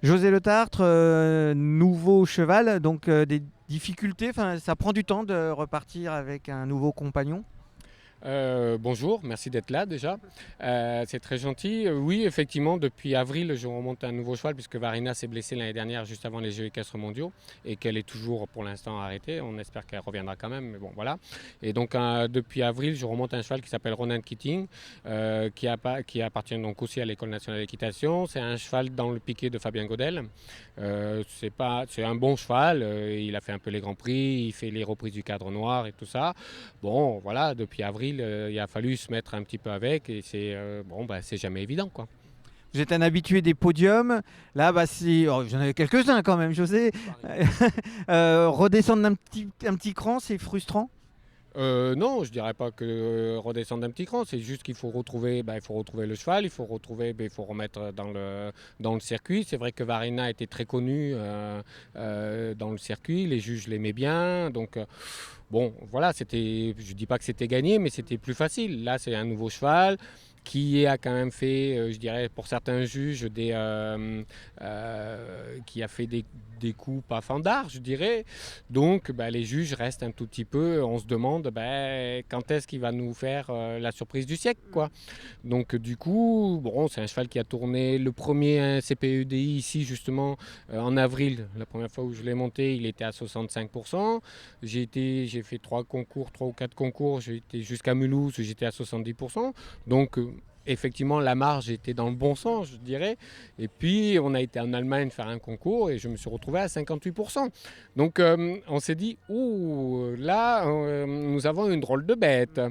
José Le Tartre, nouveau cheval, donc des difficultés, ça prend du temps de repartir avec un nouveau compagnon. Bonjour, merci d'être là déjà. C'est très gentil. Oui, effectivement, depuis avril, je remonte un nouveau cheval puisque Varina s'est blessée l'année dernière juste avant les Jeux équestres mondiaux et qu'elle est toujours pour l'instant arrêtée. On espère qu'elle reviendra quand même, mais bon, voilà. Et donc, depuis avril, je remonte un cheval qui s'appelle Ronan Keating, qui appartient donc aussi à l'École nationale d'équitation. C'est un cheval dans le piquet de Fabien Godel. C'est un bon cheval. Il a fait un peu les Grands Prix, il fait les reprises du Cadre Noir et tout ça. Bon, voilà, depuis avril, il a fallu se mettre un petit peu avec et c'est jamais évident, quoi. Vous êtes un habitué des podiums. Là, j'en avais quelques-uns quand même, José. Redescendre un petit cran, c'est frustrant. Non, je dirais pas que redescendre d'un petit cran, c'est juste qu'il faut retrouver, le cheval, il faut remettre dans le circuit. C'est vrai que Varina était très connue dans le circuit, les juges l'aimaient bien, donc bon, voilà, je dis pas que c'était gagné, mais c'était plus facile. Là, c'est un nouveau cheval. qui a quand même fait, je dirais, pour certains juges, qui a fait des coups pas fandards, je dirais. Donc, les juges restent un tout petit peu, on se demande quand est-ce qu'il va nous faire la surprise du siècle, quoi. Donc, du coup, bon, c'est un cheval qui a tourné le premier CPEDI ici, justement, en avril. La première fois où je l'ai monté, il était à 65%. J'ai fait 3 ou 4 concours, j'ai été jusqu'à Mulhouse, j'étais à 70%. Donc, effectivement, la marge était dans le bon sens, je dirais. Et puis, on a été en Allemagne faire un concours et je me suis retrouvé à 58%. Donc, on s'est dit, ouh, là, nous avons une drôle de bête.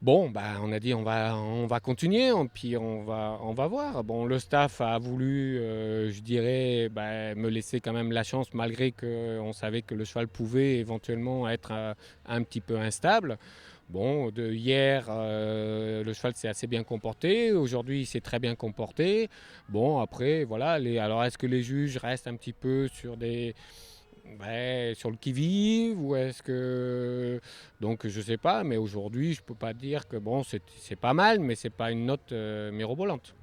Bon, on a dit on va continuer, puis on va voir. Bon, le staff a voulu, je dirais, me laisser quand même la chance, malgré qu'on savait que le cheval pouvait éventuellement être un petit peu instable. Bon, de hier, le cheval s'est assez bien comporté. Aujourd'hui, il s'est très bien comporté. Bon, après, voilà. Alors, est-ce que les juges restent un petit peu sur le qui-vive ou est-ce que... Donc, je sais pas, mais aujourd'hui, je peux pas dire que bon, c'est pas mal, mais c'est pas une note mirobolante.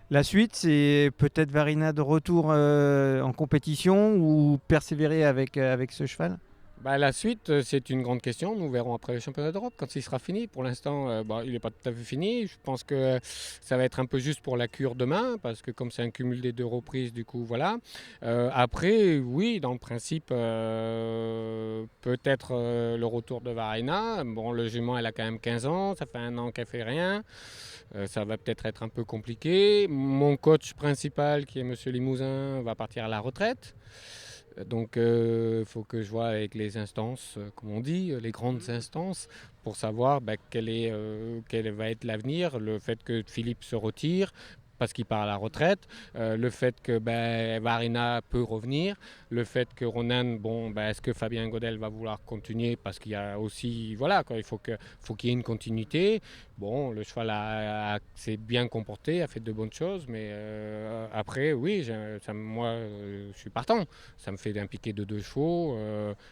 La suite, c'est peut-être Varina de retour en compétition ou persévérer avec ce cheval? La suite, c'est une grande question. Nous verrons après le championnat d'Europe quand il sera fini. Pour l'instant, il n'est pas tout à fait fini. Je pense que ça va être un peu juste pour la cure demain, parce que comme c'est un cumul des 2 reprises, du coup, voilà. Après, oui, dans le principe, peut-être le retour de Varina. Bon, le jument, elle a quand même 15 ans. Ça fait 1 an qu'elle fait rien. Ça va peut-être être un peu compliqué. Mon coach principal, qui est Monsieur Limousin, va partir à la retraite. Donc, il faut que je vois avec les instances, comme on dit, les grandes instances, pour savoir quel va être l'avenir. Le fait que Philippe se retire parce qu'il part à la retraite, le fait que Varina peut revenir, le fait que Ronan, est-ce que Fabien Godel va vouloir continuer parce qu'il y a aussi, voilà, quoi, faut qu'il y ait une continuité. Bon, le cheval s'est bien comporté, a fait de bonnes choses, mais après, oui, moi, je suis partant. Ça me fait un piqué de 2 chevaux,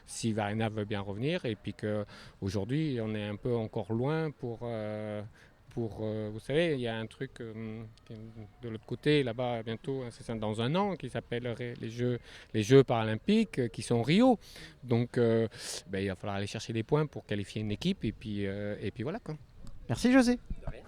si Varina veut bien revenir, et puis qu'aujourd'hui, on est un peu encore loin vous savez, il y a un truc de l'autre côté, là-bas, bientôt, c'est ça, dans 1 an, qui s'appelle les Jeux paralympiques, qui sont Rio. Donc, il va falloir aller chercher des points pour qualifier une équipe, et puis voilà, quoi. Merci José. De rien.